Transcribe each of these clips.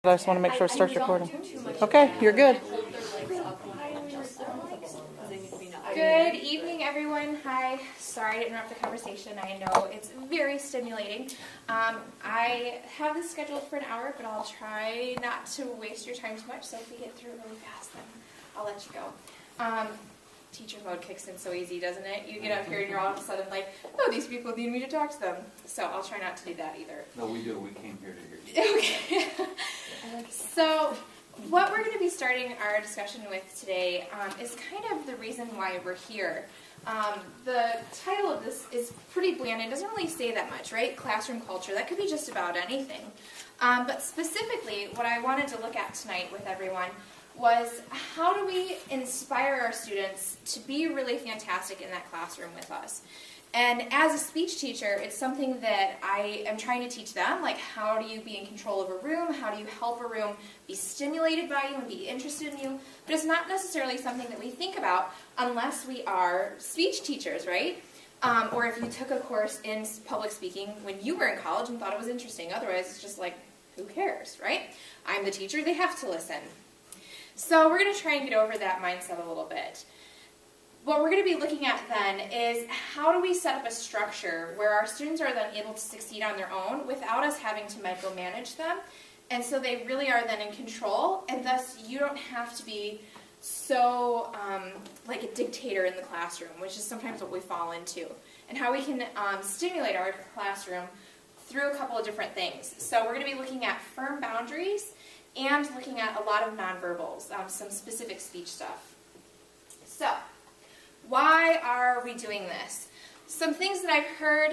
I just want to make sure it starts recording. Okay, you're good. Good evening, everyone. Hi. Sorry to interrupt the conversation. I know it's very stimulating. I have this scheduled for an hour, but I'll try not to waste your time too much. So if we get through really fast, then I'll let you go. Teacher mode kicks in so easy, doesn't it? You get up here and you're all of a sudden like, oh, these people need me to talk to them. So I'll try not to do that either. No, we do. We came here to hear you. Okay. So what we're going to be starting our discussion with today is kind of the reason why we're here. The title of this is pretty bland. It doesn't really say that much, right? Classroom culture. That could be just about anything. But specifically, what I wanted to look at tonight with everyone was how do we inspire our students to be really fantastic in that classroom with us. And as a speech teacher, it's something that I am trying to teach them, like how do you be in control of a room, how do you help a room be stimulated by you and be interested in you, but it's not necessarily something that we think about unless we are speech teachers, right? Or if you took a course in public speaking when you were in college and thought it was interesting, otherwise it's just like, who cares, right? I'm the teacher, they have to listen. So we're going to try and get over that mindset a little bit. What we're going to be looking at then is how do we set up a structure where our students are then able to succeed on their own without us having to micromanage them, and so they really are then in control, and thus you don't have to be so like a dictator in the classroom, which is sometimes what we fall into, and how we can stimulate our classroom through a couple of different things. So we're going to be looking at firm boundaries and looking at a lot of nonverbals, some specific speech stuff. So, why are we doing this? Some things that I've heard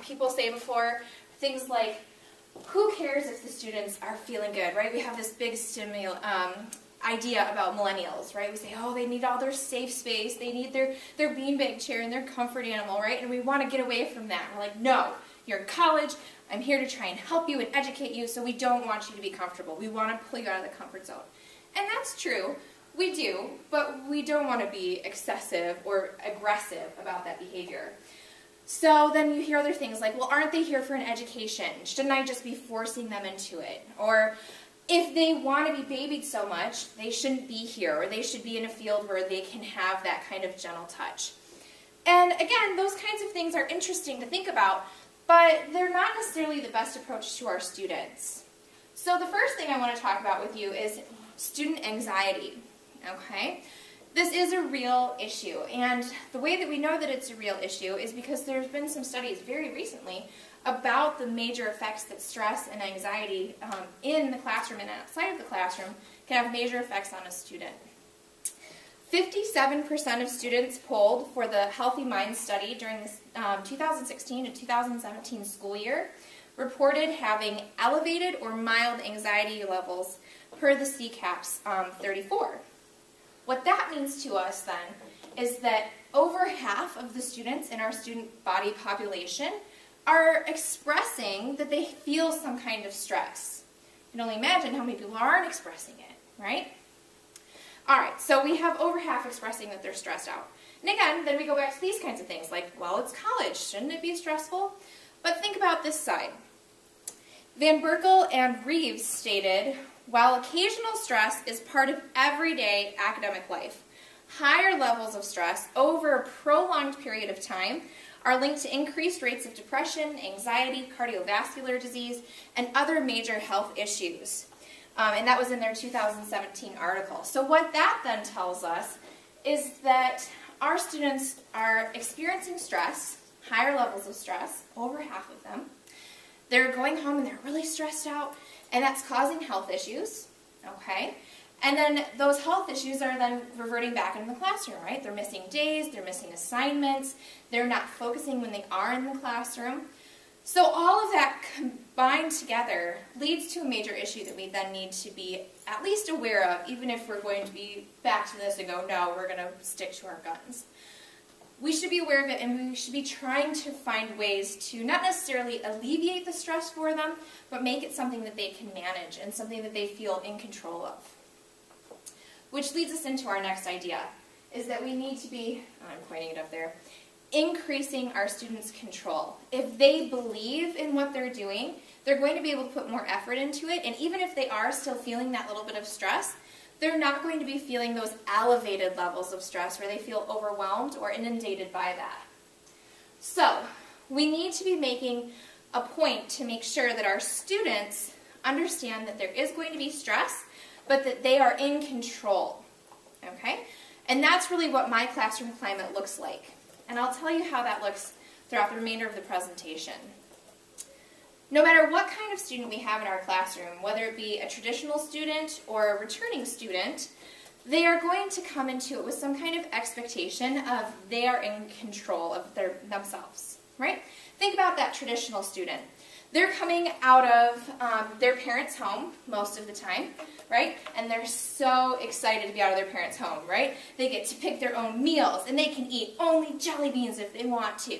people say before, things like, who cares if the students are feeling good, right? We have this big idea about millennials, right? We say, oh, they need all their safe space, they need their beanbag chair and their comfort animal, right? And we want to get away from that. We're like, no, you're in college, I'm here to try and help you and educate you, so we don't want you to be comfortable. We want to pull you out of the comfort zone. And that's true. We do, but we don't want to be excessive or aggressive about that behavior. So then you hear other things like, well, aren't they here for an education? Shouldn't I just be forcing them into it? Or if they want to be babied so much, they shouldn't be here, or they should be in a field where they can have that kind of gentle touch. And again, those kinds of things are interesting to think about, but they're not necessarily the best approach to our students. So the first thing I want to talk about with you is student anxiety. Okay? This is a real issue, and the way that we know that it's a real issue is because there's been some studies very recently about the major effects that stress and anxiety in the classroom and outside of the classroom can have major effects on a student. 57% of students polled for the Healthy Minds study during this 2016 to 2017 school year reported having elevated or mild anxiety levels per the CCAPS 34. What that means to us then is that over half of the students in our student body population are expressing that they feel some kind of stress. You can only imagine how many people aren't expressing it, right? Alright, so we have over half expressing that they're stressed out. And again, then we go back to these kinds of things like, well, it's college, shouldn't it be stressful? But think about this side. Van Berkel and Reeves stated, while occasional stress is part of everyday academic life, higher levels of stress over a prolonged period of time are linked to increased rates of depression, anxiety, cardiovascular disease, and other major health issues. And that was in their 2017 article. So what that then tells us is that our students are experiencing stress, higher levels of stress, over half of them. They're going home and they're really stressed out, and that's causing health issues, okay? And then those health issues are then reverting back into the classroom, right? They're missing days, they're missing assignments, they're not focusing when they are in the classroom. So all of that combined together leads to a major issue that we then need to be at least aware of, even if we're going to be back to this and go, no, we're going to stick to our guns. We should be aware of it, and we should be trying to find ways to not necessarily alleviate the stress for them, but make it something that they can manage and something that they feel in control of. Which leads us into our next idea, is that we need to be, I'm pointing it up there, increasing our students' control. If they believe in what they're doing, they're going to be able to put more effort into it, and even if they are still feeling that little bit of stress, they're not going to be feeling those elevated levels of stress where they feel overwhelmed or inundated by that. So, we need to be making a point to make sure that our students understand that there is going to be stress, but that they are in control, okay? And that's really what my classroom climate looks like. And I'll tell you how that looks throughout the remainder of the presentation. No matter what kind of student we have in our classroom, whether it be a traditional student or a returning student, they are going to come into it with some kind of expectation of they are in control of themselves, right? Think about that traditional student. They're coming out of their parents' home most of the time, right? And they're so excited to be out of their parents' home, right? They get to pick their own meals, and they can eat only jelly beans if they want to,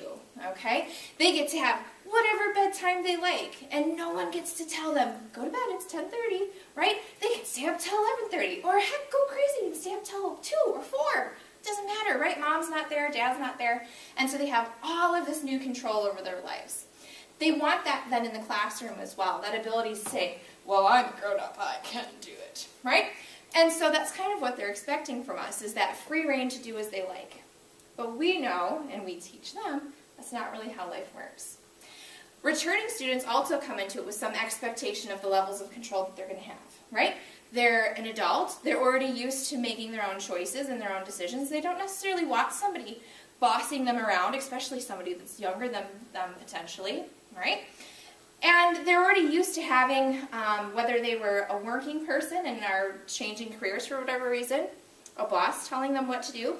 okay? They get to have whatever bedtime they like, and no one gets to tell them, go to bed, it's 10:30, right? They can stay up till 11:30, or heck, go crazy and stay up till 2 or 4. Doesn't matter, right? Mom's not there, dad's not there, and so they have all of this new control over their lives. They want that then in the classroom as well, that ability to say, well, I'm grown up, I can do it, right? And so that's kind of what they're expecting from us, is that free reign to do as they like. But we know, and we teach them, that's not really how life works. Returning students also come into it with some expectation of the levels of control that they're going to have, right? They're an adult, they're already used to making their own choices and their own decisions. They don't necessarily want somebody bossing them around, especially somebody that's younger than them potentially, right? And they're already used to having, whether they were a working person and are changing careers for whatever reason, a boss telling them what to do,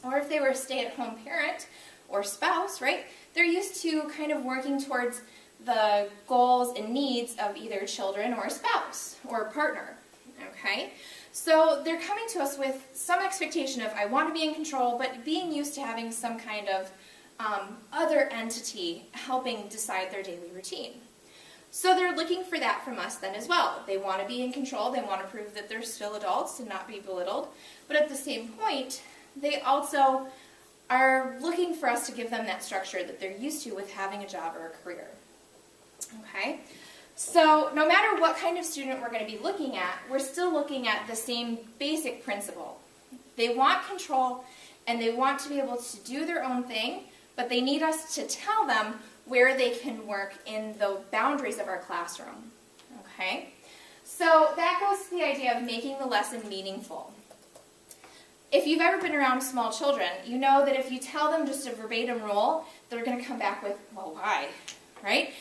or if they were a stay-at-home parent or spouse, right? They're used to kind of working towards the goals and needs of either children or a spouse or a partner, okay? So they're coming to us with some expectation of, I want to be in control, but being used to having some kind of other entity helping decide their daily routine. So they're looking for that from us then as well. They want to be in control, they want to prove that they're still adults and not be belittled, but at the same point, they also are looking for us to give them that structure that they're used to with having a job or a career. Okay? So no matter what kind of student we're going to be looking at, we're still looking at the same basic principle. They want control and they want to be able to do their own thing, but they need us to tell them where they can work in the boundaries of our classroom. Okay? So that goes to the idea of making the lesson meaningful. If you've ever been around small children, you know that if you tell them just a verbatim rule, they're going to come back with, well, why? Right?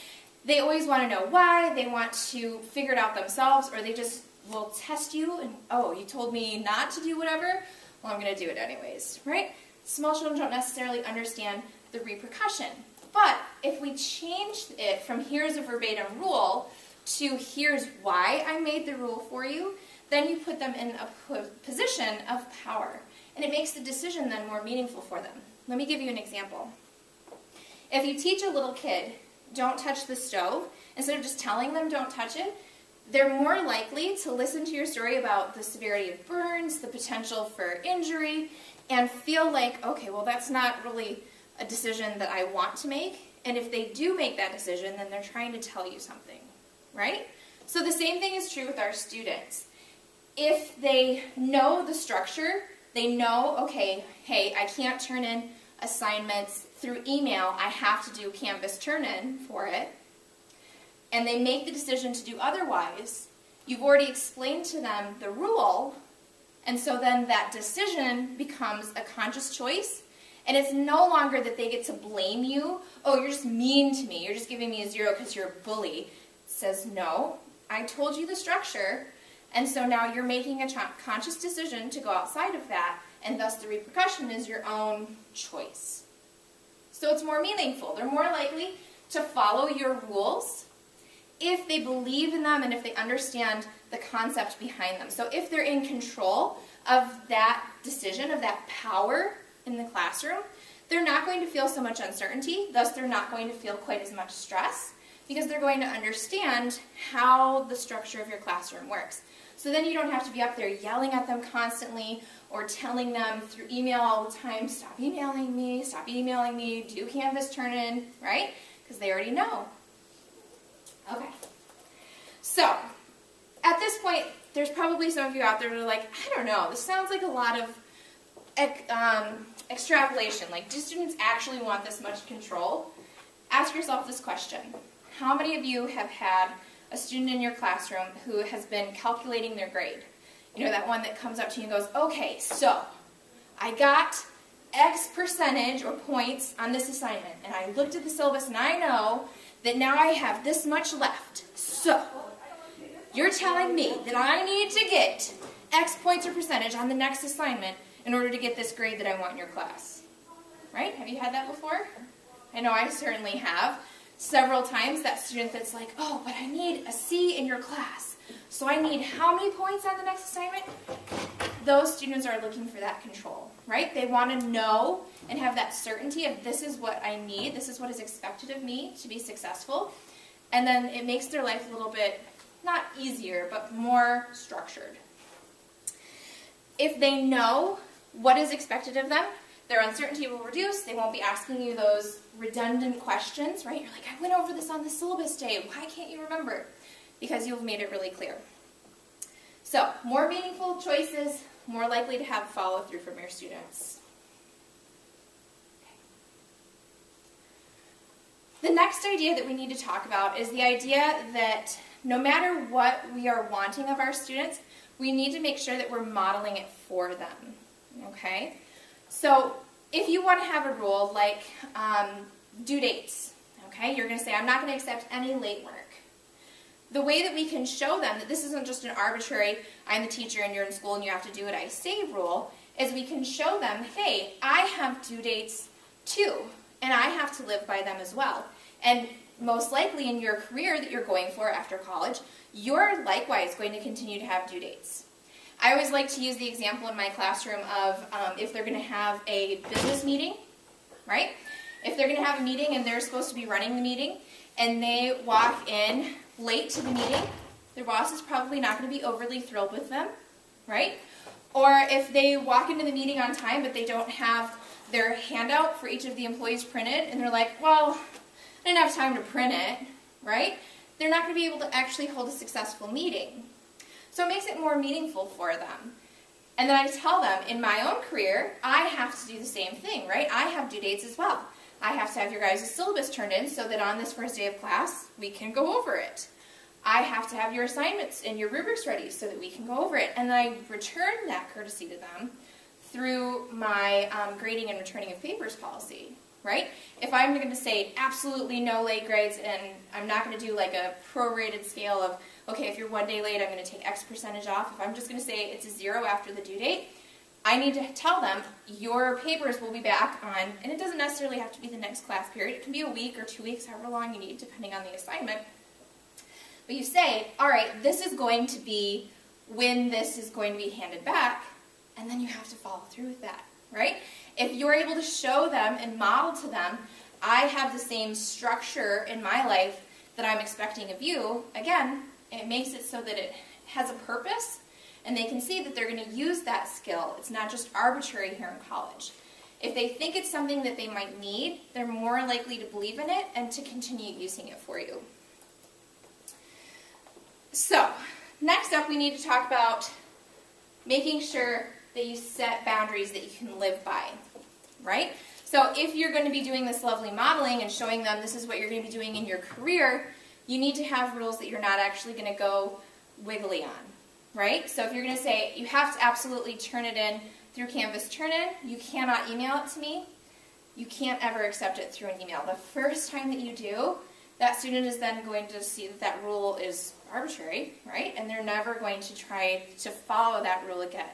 They always want to know why, they want to figure it out themselves, or they just will test you and, oh, you told me not to do whatever? Well, I'm going to do it anyways, right? Small children don't necessarily understand the repercussion. But if we change it from here's a verbatim rule to here's why I made the rule for you, then you put them in a position of power. And it makes the decision then more meaningful for them. Let me give you an example. If you teach a little kid, don't touch the stove, instead of just telling them don't touch it, they're more likely to listen to your story about the severity of burns, the potential for injury, and feel like, okay, well that's not really a decision that I want to make. And if they do make that decision, then they're trying to tell you something, right? So the same thing is true with our students. If they know the structure, they know, okay, hey, I can't turn in assignments through email, I have to do Canvas turn-in for it, and they make the decision to do otherwise, you've already explained to them the rule, and so then that decision becomes a conscious choice, and it's no longer that they get to blame you, oh, you're just mean to me, you're just giving me a 0 because you're a bully. It says, no, I told you the structure, and so now you're making a conscious decision to go outside of that, and thus the repercussion is your own choice. So it's more meaningful. They're more likely to follow your rules if they believe in them and if they understand the concept behind them. So if they're in control of that decision, of that power in the classroom, they're not going to feel so much uncertainty, thus they're not going to feel quite as much stress, because they're going to understand how the structure of your classroom works. So then you don't have to be up there yelling at them constantly or telling them through email all the time, stop emailing me, do Canvas turn-in, right? Because they already know. Okay. So, at this point, there's probably some of you out there that are like, I don't know, this sounds like a lot of extrapolation. Like, do students actually want this much control? Ask yourself this question. How many of you have had a student in your classroom who has been calculating their grade? You know, that one that comes up to you and goes, okay, so I got X percentage or points on this assignment, and I looked at the syllabus and I know that now I have this much left. So, you're telling me that I need to get X points or percentage on the next assignment in order to get this grade that I want in your class. Right? Have you had that before? I know I certainly have. Several times that student that's like, oh, but I need a C in your class. So I need how many points on the next assignment? Those students are looking for that control, right? They want to know and have that certainty of this is what I need, this is what is expected of me to be successful. And then it makes their life a little bit, not easier, but more structured. If they know what is expected of them, their uncertainty will reduce. They won't be asking you those redundant questions, right? You're like, I went over this on the syllabus day. Why can't you remember? Because you've made it really clear. So, more meaningful choices, more likely to have follow-through from your students. The next idea that we need to talk about is the idea that no matter what we are wanting of our students, we need to make sure that we're modeling it for them, okay? So if you want to have a rule like due dates, okay, you're going to say, I'm not going to accept any late work. The way that we can show them that this isn't just an arbitrary, I'm the teacher and you're in school and you have to do what I say rule, is we can show them, hey, I have due dates too, and I have to live by them as well. And most likely in your career that you're going for after college, you're likewise going to continue to have due dates. I always like to use the example in my classroom of if they're going to have a business meeting, right? If they're going to have a meeting and they're supposed to be running the meeting and they walk in late to the meeting, their boss is probably not going to be overly thrilled with them, right? Or if they walk into the meeting on time but they don't have their handout for each of the employees printed and they're like, well, I didn't have time to print it, right? They're not going to be able to actually hold a successful meeting. So it makes it more meaningful for them. And then I tell them, in my own career, I have to do the same thing, right? I have due dates as well. I have to have your guys' syllabus turned in so that on this first day of class, we can go over it. I have to have your assignments and your rubrics ready so that we can go over it. And then I return that courtesy to them through my grading and returning of papers policy, right? If I'm going to say absolutely no late grades and I'm not going to do like a prorated scale of, okay, if you're 1 day late, I'm going to take X percentage off. If I'm just going to say it's a 0 after the due date, I need to tell them your papers will be back on, and it doesn't necessarily have to be the next class period. It can be a week or 2 weeks, however long you need, depending on the assignment. But you say, all right, this is going to be when this is going to be handed back, and then you have to follow through with that, right? If you're able to show them and model to them, I have the same structure in my life that I'm expecting of you, again, it makes it so that it has a purpose, and they can see that they're going to use that skill. It's not just arbitrary here in college. If they think it's something that they might need, they're more likely to believe in it and to continue using it for you. So, next up we need to talk about making sure that you set boundaries that you can live by, right? So if you're going to be doing this lovely modeling and showing them this is what you're going to be doing in your career, you need to have rules that you're not actually going to go wiggly on, right? So if you're going to say you have to absolutely turn it in through Canvas Turn-In, you cannot email it to me, you can't ever accept it through an email. The first time that you do, that student is then going to see that that rule is arbitrary, right? And they're never going to try to follow that rule again.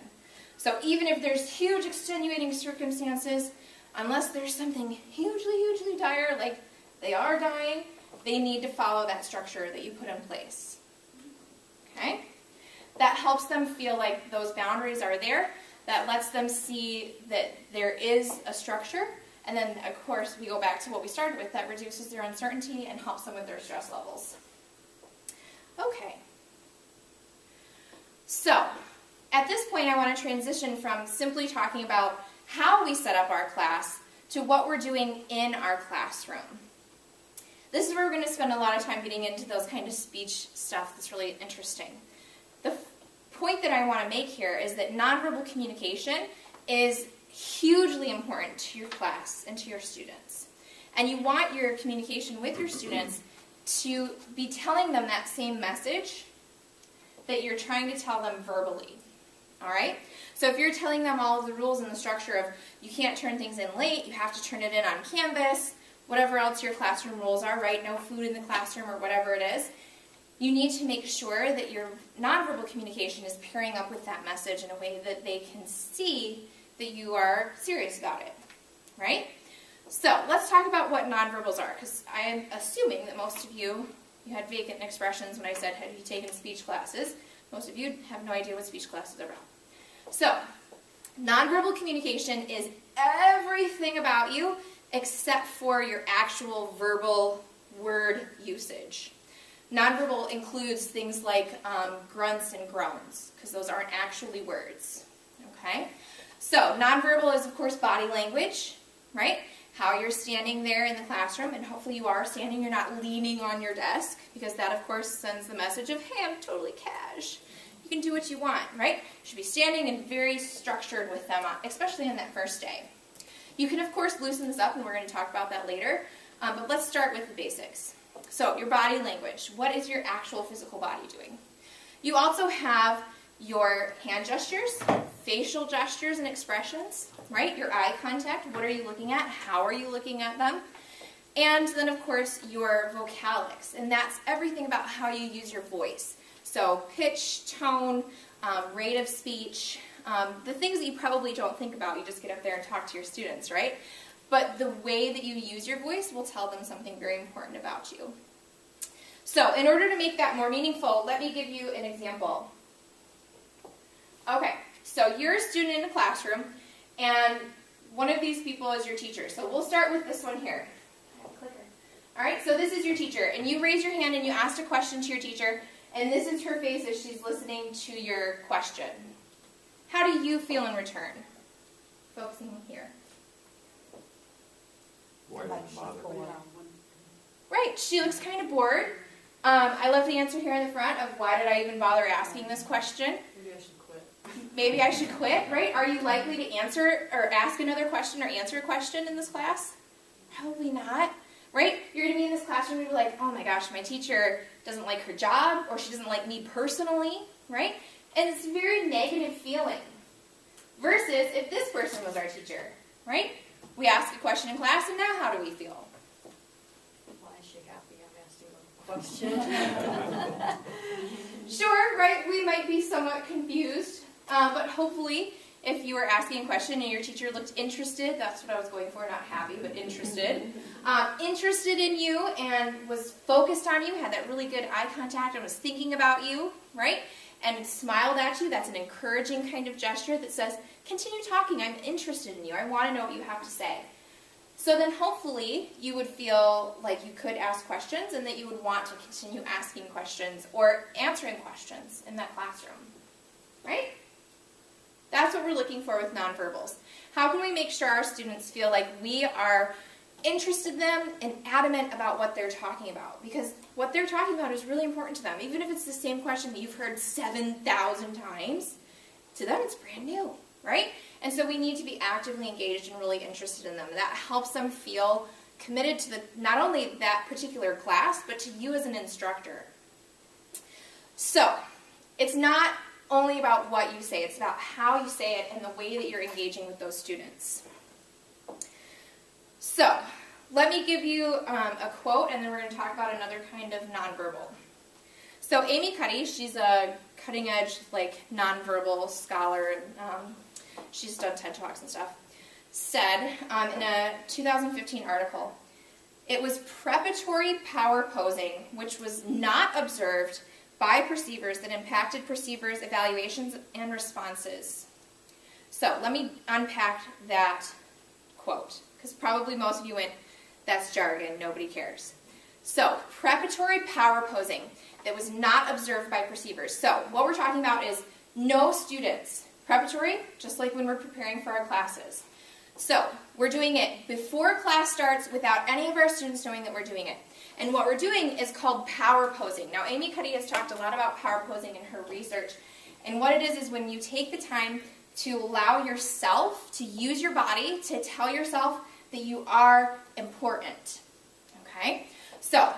So even if there's huge extenuating circumstances, unless there's something hugely, hugely dire, like they are dying, they need to follow that structure that you put in place. Okay? That helps them feel like those boundaries are there. That lets them see that there is a structure. And then, of course, we go back to what we started with. That reduces their uncertainty and helps them with their stress levels. Okay. So, at this point, I want to transition from simply talking about how we set up our class to what we're doing in our classroom. This is where we're going to spend a lot of time getting into those kind of speech stuff that's really interesting. The point that I want to make here is that nonverbal communication is hugely important to your class and to your students. And you want your communication with your students to be telling them that same message that you're trying to tell them verbally. All right? So if you're telling them all of the rules and the structure of you can't turn things in late, you have to turn it in on Canvas, whatever else your classroom rules are, right? No food in the classroom or whatever it is, you need to make sure that your nonverbal communication is pairing up with that message in a way that they can see that you are serious about it, right? So let's talk about what nonverbals are, because I am assuming that most of you had vacant expressions when I said, have you taken speech classes? Most of you have no idea what speech classes are about. So, nonverbal communication is everything about you except for your actual verbal word usage. Nonverbal includes things like grunts and groans, because those aren't actually words, okay? So, nonverbal is, of course, body language, right? How you're standing there in the classroom, and hopefully you are standing, you're not leaning on your desk, because that, of course, sends the message of, hey, I'm totally cash. You can do what you want, right? You should be standing and very structured with them, especially on that first day. You can, of course, loosen this up, and we're going to talk about that later, but let's start with the basics. So, your body language. What is your actual physical body doing? You also have your hand gestures, facial gestures and expressions, right? Your eye contact, what are you looking at? How are you looking at them? And then, of course, your vocalics, and that's everything about how you use your voice. So pitch, tone, rate of speech, the things that you probably don't think about, you just get up there and talk to your students, right? But the way that you use your voice will tell them something very important about you. So in order to make that more meaningful, let me give you an example. Okay, so you're a student in a classroom, and one of these people is your teacher. So we'll start with this one here. All right, so this is your teacher, and you raise your hand and you asked a question to your teacher, and this is her face as she's listening to your question. How do you feel in return? Focusing here. Why does it bother me? Right, she looks kind of bored. I love the answer here in the front of why did I even bother asking this question? Maybe I should quit. Maybe I should quit, right? Are you likely to answer or ask another question or answer a question in this class? Probably not, right? You're going to be in this classroom and be like, oh my gosh, my teacher doesn't like her job, or she doesn't like me personally, right? And it's a very negative feeling. Versus if this person was our teacher, right? We ask a question in class, and now how do we feel? Well, I should happy I'm asking a question. Sure, right? We might be somewhat confused, but hopefully if you were asking a question and your teacher looked interested, that's what I was going for, not happy, but interested, interested in you and was focused on you, had that really good eye contact and was thinking about you, right? And smiled at you, that's an encouraging kind of gesture that says, continue talking, I'm interested in you, I want to know what you have to say. So then hopefully you would feel like you could ask questions and that you would want to continue asking questions or answering questions in that classroom, right? That's what we're looking for with nonverbals. How can we make sure our students feel like we are interested in them and adamant about what they're talking about? Because what they're talking about is really important to them. Even if it's the same question that you've heard 7,000 times, to them it's brand new, right? And so we need to be actively engaged and really interested in them. That helps them feel committed to not only that particular class, but to you as an instructor. So, it's not only about what you say, it's about how you say it and the way that you're engaging with those students. So, let me give you a quote, and then we're going to talk about another kind of nonverbal. So, Amy Cuddy, she's a cutting-edge, nonverbal scholar, and she's done TED Talks and stuff, said in a 2015 article, it was preparatory power posing, which was not observed by perceivers that impacted perceivers' evaluations and responses. So, let me unpack that quote, because probably most of you went, that's jargon, nobody cares. So, preparatory power posing that was not observed by perceivers. So, what we're talking about is no students. Preparatory, just like when we're preparing for our classes. So, we're doing it before class starts without any of our students knowing that we're doing it. And what we're doing is called power posing. Now, Amy Cuddy has talked a lot about power posing in her research. And what it is when you take the time to allow yourself to use your body to tell yourself that you are important. Okay? So,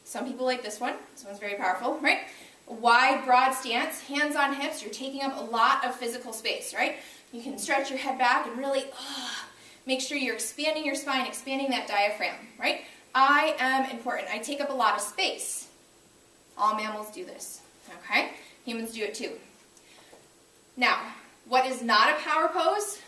some people like this one. This one's very powerful, right? Wide, broad stance, hands on hips. You're taking up a lot of physical space, right? You can stretch your head back and really make sure you're expanding your spine, expanding that diaphragm, right? I am important. I take up a lot of space. All mammals do this, okay? Humans do it too. Now, what is not a power pose?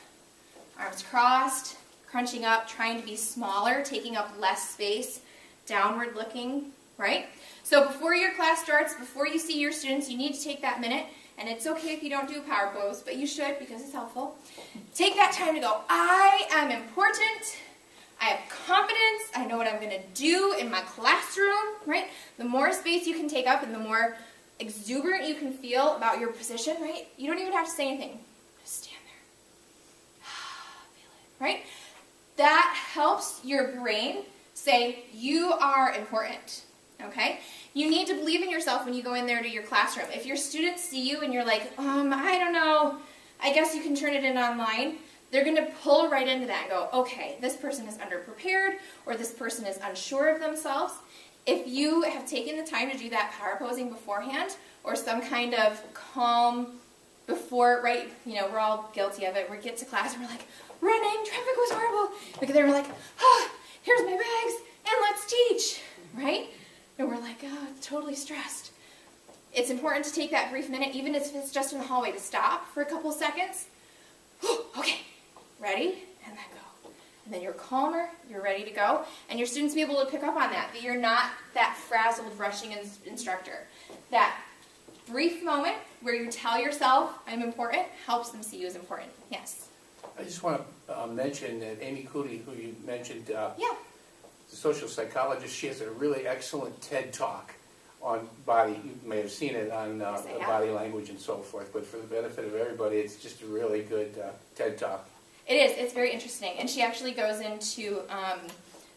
Arms crossed, crunching up, trying to be smaller, taking up less space, downward looking, right? So before your class starts, before you see your students, you need to take that minute, and it's okay if you don't do a power pose, but you should because it's helpful. Take that time to go, I am important, I have confidence, I know what I'm going to do in my classroom, right? The more space you can take up and the more exuberant you can feel about your position, right? You don't even have to say anything. Just stand there. Feel it, right? That helps your brain say, you are important, okay? You need to believe in yourself when you go in there to your classroom. If your students see you and you're like, I don't know, I guess you can turn it in online, they're going to pull right into that and go, okay, this person is underprepared or this person is unsure of themselves. If you have taken the time to do that power posing beforehand or some kind of calm before, right, you know, we're all guilty of it. We get to class and we're like, running, traffic was horrible. We get there and we're like, here's my bags and let's teach, right? And we're like, totally stressed. It's important to take that brief minute, even if it's just in the hallway, to stop for a couple seconds. Okay, ready? And then go. And then you're calmer, you're ready to go, and your students will be able to pick up on that you're not that frazzled, rushing instructor. That brief moment where you tell yourself, I'm important, helps them see you as important. Yes? I just want to mention that Amy Cuddy, who you mentioned, Yeah. the social psychologist, she has a really excellent TED Talk on body. You may have seen it on Yes, I have. body language and so forth, but for the benefit of everybody, it's just a really good TED Talk. It is. It's very interesting. And she actually goes into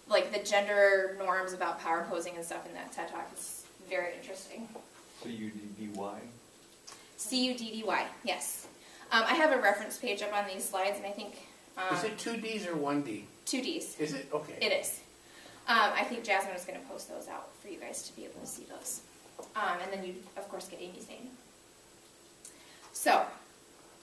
like the gender norms about power posing and stuff in that TED Talk. It's very interesting. C-U-D-D-Y? C-U-D-D-Y, yes. I have a reference page up on these slides, and I think... Is it 2 Ds or 1 D? 2 Ds. Is it? Okay. It is. I think Jasmine was going to post those out for you guys to be able to see those. And then you, of course, get Amy's name. So,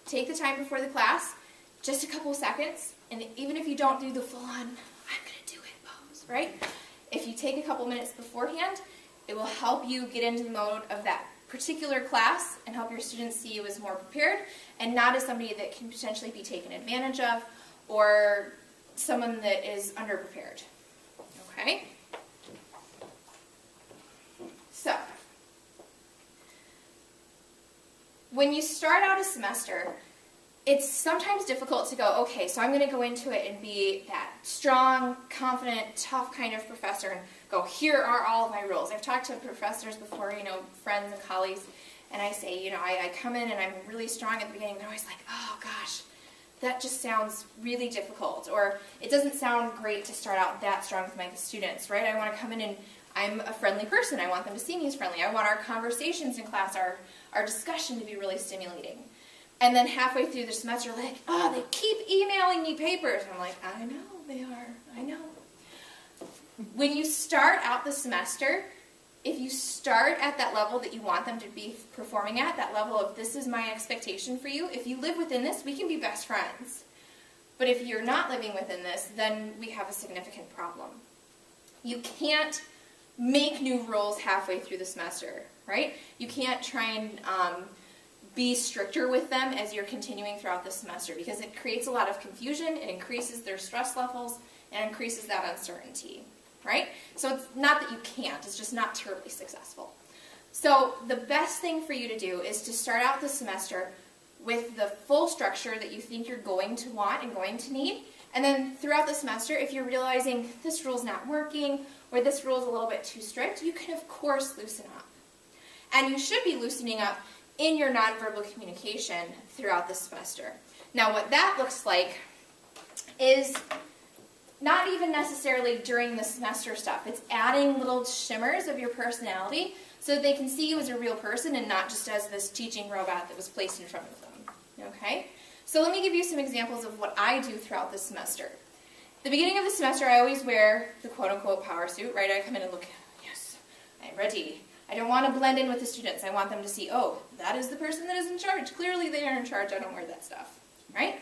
take the time before the class, just a couple seconds, and even if you don't do the full-on, I'm going to do it pose, right? If you take a couple minutes beforehand, it will help you get into the mode of that particular class and help your students see you as more prepared and not as somebody that can potentially be taken advantage of or someone that is underprepared. Okay? So, when you start out a semester, it's sometimes difficult to go, okay, so I'm going to go into it and be that strong, confident, tough kind of professor and go, here are all of my rules. I've talked to professors before, friends and colleagues, and I say, I come in and I'm really strong at the beginning. They're always like, oh gosh, that just sounds really difficult, or it doesn't sound great to start out that strong with my students, right? I want to come in and I'm a friendly person. I want them to see me as friendly. I want our conversations in class, our discussion to be really stimulating. And then halfway through the semester, like, oh, they keep emailing me papers. And I'm like, I know they are. I know. When you start out the semester, if you start at that level that you want them to be performing at, that level of this is my expectation for you, if you live within this, we can be best friends. But if you're not living within this, then we have a significant problem. You can't make new rules halfway through the semester, right? You can't try and be stricter with them as you're continuing throughout the semester because it creates a lot of confusion, it increases their stress levels, and increases that uncertainty, right? So it's not that you can't, it's just not terribly successful. So the best thing for you to do is to start out the semester with the full structure that you think you're going to want and going to need, and then throughout the semester, if you're realizing this rule's not working or this rule's a little bit too strict, you can of course loosen up. And you should be loosening up in your nonverbal communication throughout the semester. Now what that looks like is not even necessarily during the semester stuff. It's adding little shimmers of your personality so that they can see you as a real person and not just as this teaching robot that was placed in front of them. Okay? So let me give you some examples of what I do throughout the semester. The beginning of the semester, I always wear the quote-unquote power suit, right? I come in and look, yes, I'm ready. I don't want to blend in with the students. I want them to see, oh, that is the person that is in charge. Clearly they are in charge. I don't wear that stuff, right?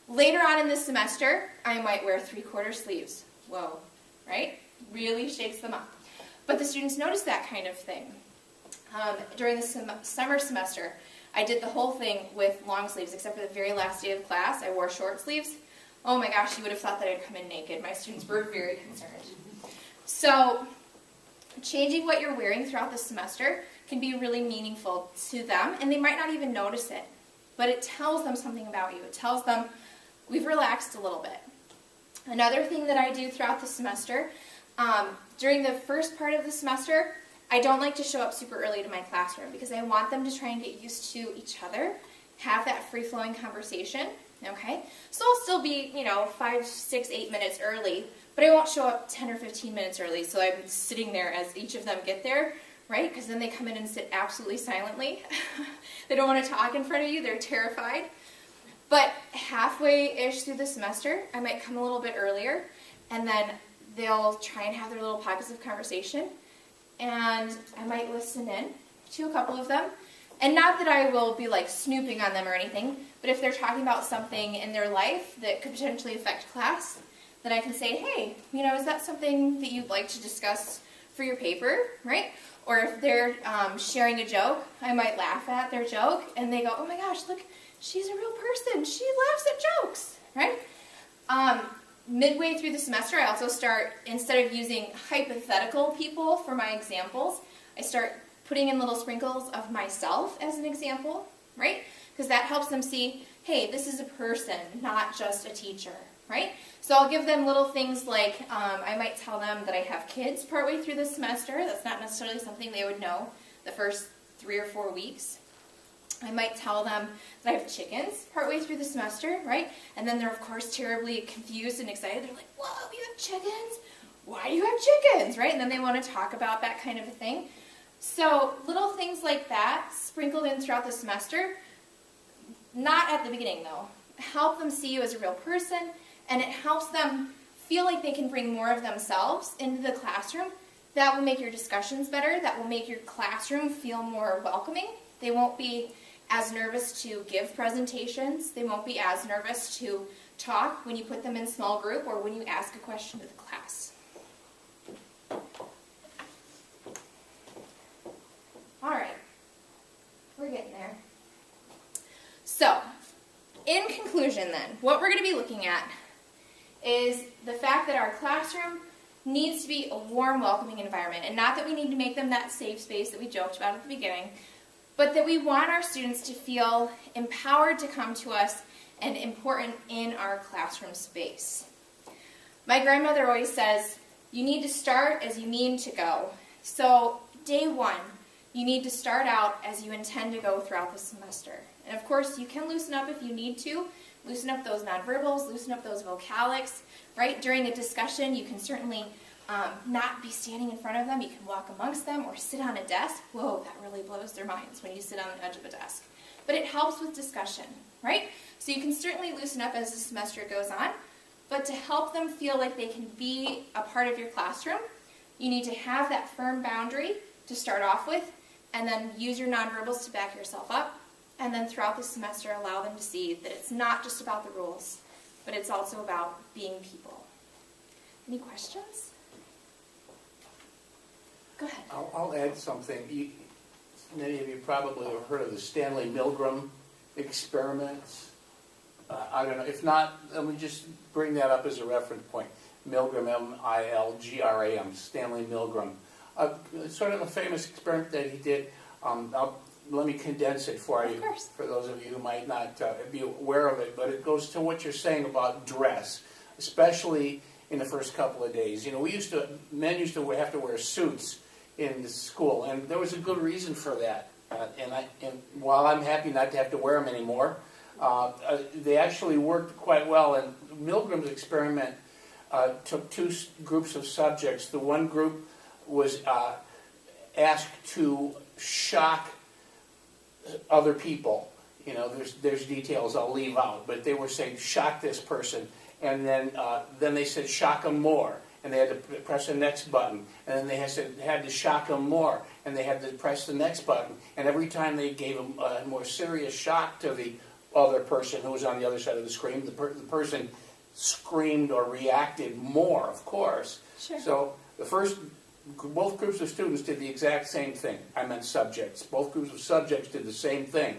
Later on in the semester, I might wear 3/4 sleeves. Whoa, right? Really shakes them up. But the students notice that kind of thing. During the summer semester, I did the whole thing with long sleeves, except for the very last day of class, I wore short sleeves. Oh my gosh, you would have thought that I'd come in naked. My students were very concerned. So, changing what you're wearing throughout the semester can be really meaningful to them, and they might not even notice it. But it tells them something about you. It tells them, we've relaxed a little bit. Another thing that I do throughout the semester, during the first part of the semester, I don't like to show up super early to my classroom because I want them to try and get used to each other, have that free-flowing conversation, okay? So I'll still be, 5, 6, 8 minutes early, but I won't show up 10 or 15 minutes early, so I'm sitting there as each of them get there, right? Because then they come in and sit absolutely silently. They don't want to talk in front of you. They're terrified. But halfway-ish through the semester, I might come a little bit earlier, and then they'll try and have their little pockets of conversation, and I might listen in to a couple of them. And not that I will be like snooping on them or anything, but if they're talking about something in their life that could potentially affect class, then I can say, hey, is that something that you'd like to discuss for your paper, right? Or if they're sharing a joke, I might laugh at their joke, and they go, oh my gosh, look, she's a real person. She laughs at jokes, right? Midway through the semester, I also start, instead of using hypothetical people for my examples, I start putting in little sprinkles of myself as an example, right? Because that helps them see, hey, this is a person, not just a teacher, right? So I'll give them little things like, I might tell them that I have kids partway through the semester. That's not necessarily something they would know the first 3 or 4 weeks. I might tell them that I have chickens partway through the semester, right? And then they're, of course, terribly confused and excited. They're like, whoa, you have chickens? Why do you have chickens, right? And then they want to talk about that kind of a thing. So little things like that sprinkled in throughout the semester, not at the beginning, though, help them see you as a real person, and it helps them feel like they can bring more of themselves into the classroom. That will make your discussions better. That will make your classroom feel more welcoming. They won't be as nervous to give presentations. They won't be as nervous to talk when you put them in small group or when you ask a question to the class. All right, we're getting there. So, in conclusion then, what we're going to be looking at is the fact that our classroom needs to be a warm, welcoming environment. And not that we need to make them that safe space that we joked about at the beginning, but that we want our students to feel empowered to come to us and important in our classroom space. My grandmother always says, you need to start as you mean to go. So, day one, you need to start out as you intend to go throughout the semester. And of course, you can loosen up if you need to. Loosen up those nonverbals, loosen up those vocalics, right? During a discussion, you can certainly not be standing in front of them. You can walk amongst them or sit on a desk. Whoa, that really blows their minds when you sit on the edge of a desk. But it helps with discussion, right? So you can certainly loosen up as the semester goes on, but to help them feel like they can be a part of your classroom, you need to have that firm boundary to start off with, and then use your nonverbals to back yourself up, and then throughout the semester allow them to see that it's not just about the rules, but it's also about being people. Any questions? Go ahead. I'll add something. Many of you probably have heard of the Stanley Milgram experiments. I don't know. If not, let me just bring that up as a reference point. Milgram, M-I-L-G-R-A-M, Stanley Milgram. Sort of a famous experiment that he did. Let me condense it for you, for those of you who might not be aware of it, but it goes to what you're saying about dress, especially in the first couple of days. Men used to have to wear suits in the school, and there was a good reason for that. And while I'm happy not to have to wear them anymore, they actually worked quite well. And Milgram's experiment took groups of subjects. The one group was asked to shock other people. You know, there's details I'll leave out, but they were saying shock this person, and then they said shock them more, and they had to press the next button, and then they had to shock them more, and they had to press the next button, and every time they gave a more serious shock to the other person who was on the other side of the screen, the person screamed or reacted more, of course. Sure. So both groups of students did the exact same thing. I meant subjects. Both groups of subjects did the same thing.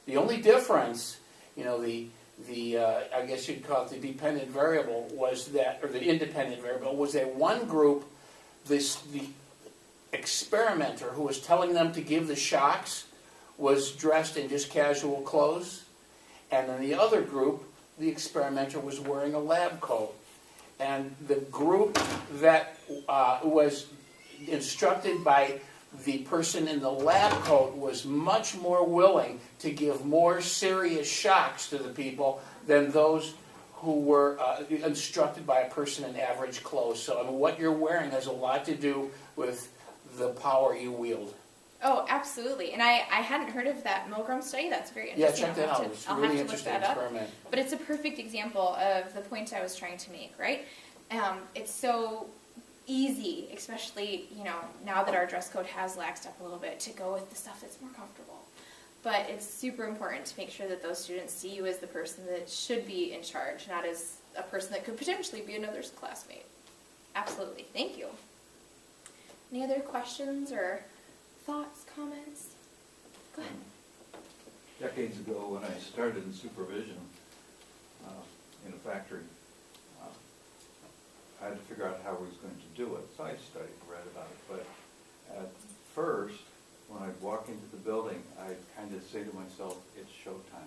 The only difference, you know, I guess you'd call it the dependent variable was that, or the independent variable, was that one group, the experimenter who was telling them to give the shocks was dressed in just casual clothes, and then the other group, the experimenter was wearing a lab coat. And the group that was instructed by the person in the lab coat was much more willing to give more serious shocks to the people than those who were instructed by a person in average clothes. So what you're wearing has a lot to do with the power you wield. Oh, absolutely. And I hadn't heard of that Milgram study. That's very interesting. Yeah, check that out. It's a really interesting experiment. But it's a perfect example of the point I was trying to make, right? It's so easy, especially, you know, now that our dress code has laxed up a little bit, to go with the stuff that's more comfortable. But it's super important to make sure that those students see you as the person that should be in charge, not as a person that could potentially be another classmate. Absolutely. Thank you. Any other questions or thoughts, comments? Go ahead. Decades ago, when I started in supervision in a factory, I had to figure out how I was going to do it. So I studied, read about it. But at first, when I'd walk into the building, I'd kind of say to myself, it's showtime.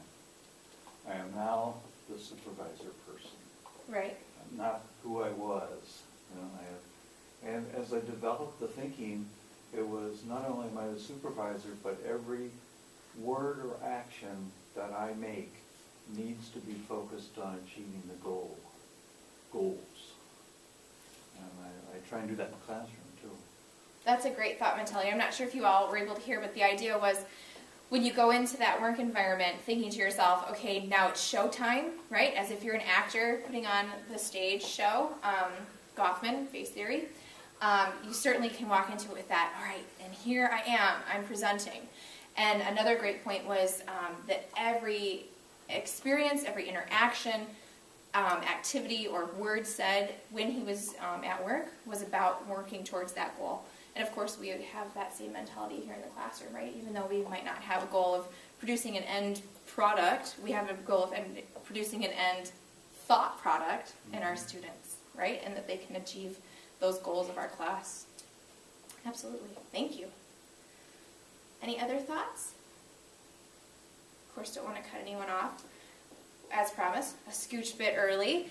I am now the supervisor person. Right. I'm not who I was. You know, and as I developed the thinking, it was not only am I the supervisor, but every word or action that I make needs to be focused on achieving the goals. And I try and do that in the classroom, too. That's a great thought mentality. I'm not sure if you all were able to hear, but the idea was when you go into that work environment thinking to yourself, okay, now it's showtime, right? As if you're an actor putting on the stage show, Goffman, Face Theory. You certainly can walk into it with that, all right, and here I am, I'm presenting. And another great point was that every experience, every interaction, activity or word said when he was at work was about working towards that goal. And of course we have that same mentality here in the classroom, right? Even though we might not have a goal of producing an end product, we have a goal of producing an end thought product in our students, right? And that they can achieve those goals of our class. Absolutely. Thank you. Any other thoughts? Of course, don't want to cut anyone off. As promised, a scooch bit early.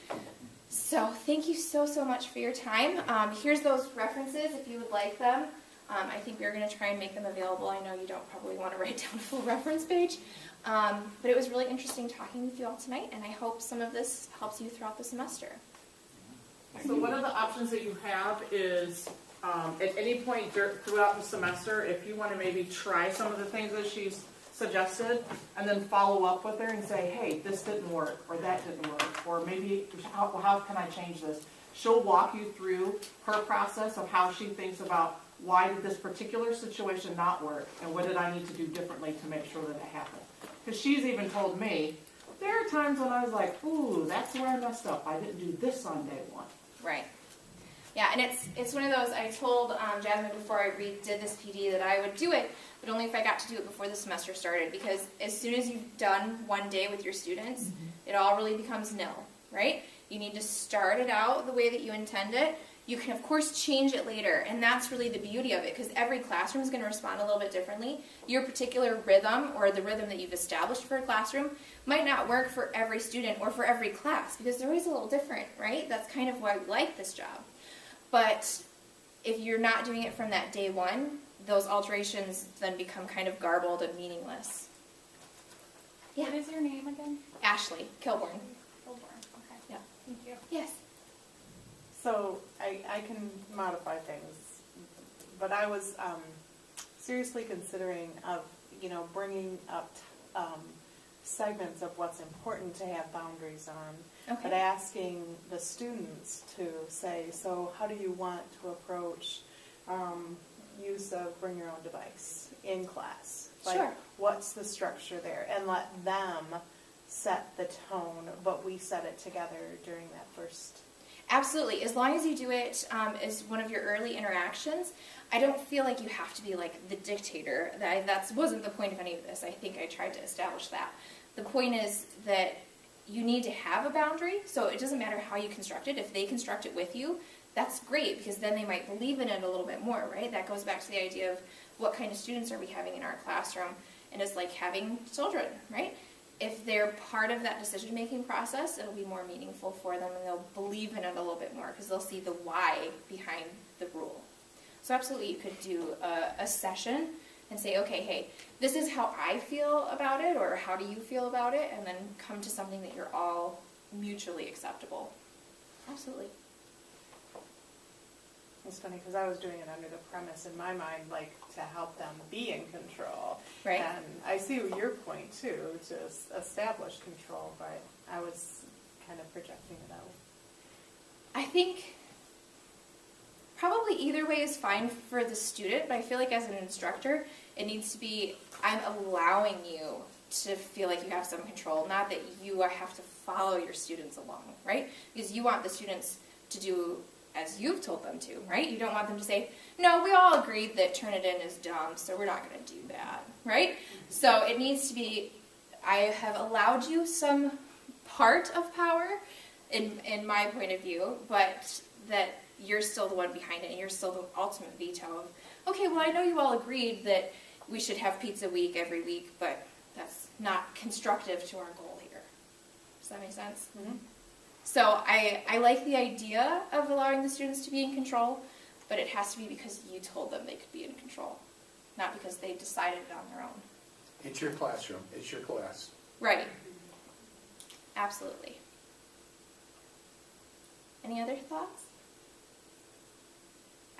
So thank you so much for your time. Here's those references if you would like them. I think we're going to try and make them available. I know you don't probably want to write down a full reference page. But it was really interesting talking with you all tonight, and I hope some of this helps you throughout the semester. So one of the options that you have is at any point throughout the semester, if you want to maybe try some of the things that she's suggested, and then follow up with her and say, hey, this didn't work, or that didn't work, or maybe how can I change this? She'll walk you through her process of how she thinks about why did this particular situation not work, and what did I need to do differently to make sure that it happened. Because she's even told me, there are times when I was like, ooh, that's where I messed up. I didn't do this on day one. Right. Yeah, and it's one of those, I told Jasmine before I redid this PD that I would do it, but only if I got to do it before the semester started, because as soon as you've done one day with your students, it all really becomes nil, right? You need to start it out the way that you intend it. You can, of course, change it later, and that's really the beauty of it, because every classroom is going to respond a little bit differently. Your particular rhythm, or the rhythm that you've established for a classroom, might not work for every student or for every class, because they're always a little different, right? That's kind of why we like this job. But if you're not doing it from that day one, those alterations then become kind of garbled and meaningless. Yeah. What is your name again? Ashley Kilborn. Kilborn. Okay. Yeah. Thank you. Yes. So I can modify things, but I was seriously considering of, bringing up segments of what's important to have boundaries on, but Okay. asking the students to say, so how do you want to approach use of bring your own device in class? Like, Sure. what's the structure there? And let them set the tone, but we set it together during that first. Absolutely. As long as you do it as one of your early interactions, I don't feel like you have to be like the dictator. That wasn't the point of any of this. I think I tried to establish that. The point is that you need to have a boundary, so it doesn't matter how you construct it. If they construct it with you, that's great, because then they might believe in it a little bit more, right? That goes back to the idea of what kind of students are we having in our classroom, and it's like having children, right? If they're part of that decision-making process, it'll be more meaningful for them, and they'll believe in it a little bit more because they'll see the why behind the rule. So absolutely, you could do a session and say, okay, hey, this is how I feel about it, or how do you feel about it, and then come to something that you're all mutually acceptable. Absolutely. It's funny because I was doing it under the premise in my mind, like to help them be in control. Right. And I see your point too, to establish control, but I was kind of projecting it out. I think probably either way is fine for the student, but I feel like as an instructor, it needs to be, I'm allowing you to feel like you have some control, not that you have to follow your students along, right? Because you want the students to do as you've told them to, right? You don't want them to say, no, we all agreed that Turnitin is dumb, so we're not going to do that, right? So it needs to be, I have allowed you some part of power in my point of view, but that you're still the one behind it, and you're still the ultimate veto of, okay, well, I know you all agreed that we should have pizza week every week, but that's not constructive to our goal here. Does that make sense? Mm-hmm. So I like the idea of allowing the students to be in control, but it has to be because you told them they could be in control, not because they decided it on their own. It's your classroom, it's your class. Right. Absolutely. Any other thoughts?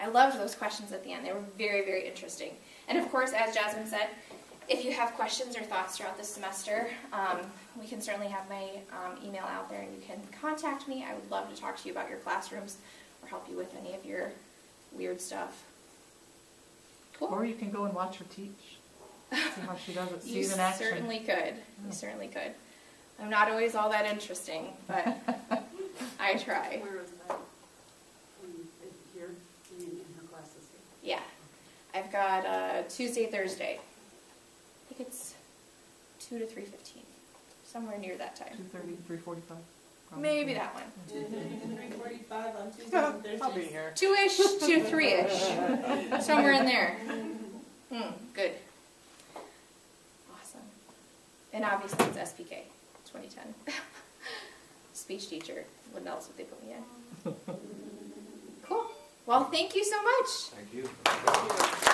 I loved those questions at the end. They were very, very interesting. And of course, as Jasmine said, if you have questions or thoughts throughout this semester, we can certainly have my email out there, and you can contact me. I would love to talk to you about your classrooms or help you with any of your weird stuff. Cool. Or you can go and watch her teach. See how she does it. See You it in action. certainly could. You certainly could. I'm not always all that interesting, but I try. Where is that? Here, in her classes here? Yeah. I've got Tuesday, Thursday. I think it's 2 to 3:15. Somewhere near that time. 2:30, 3:45. Maybe that one. 3:45 on Tuesdays and Thursdays. I'll be here. 2-ish to 3-ish. Somewhere in there. Good. Awesome. And obviously it's SPK 2010. Speech teacher. What else would they put me in? Cool. Well, thank you so much. Thank you.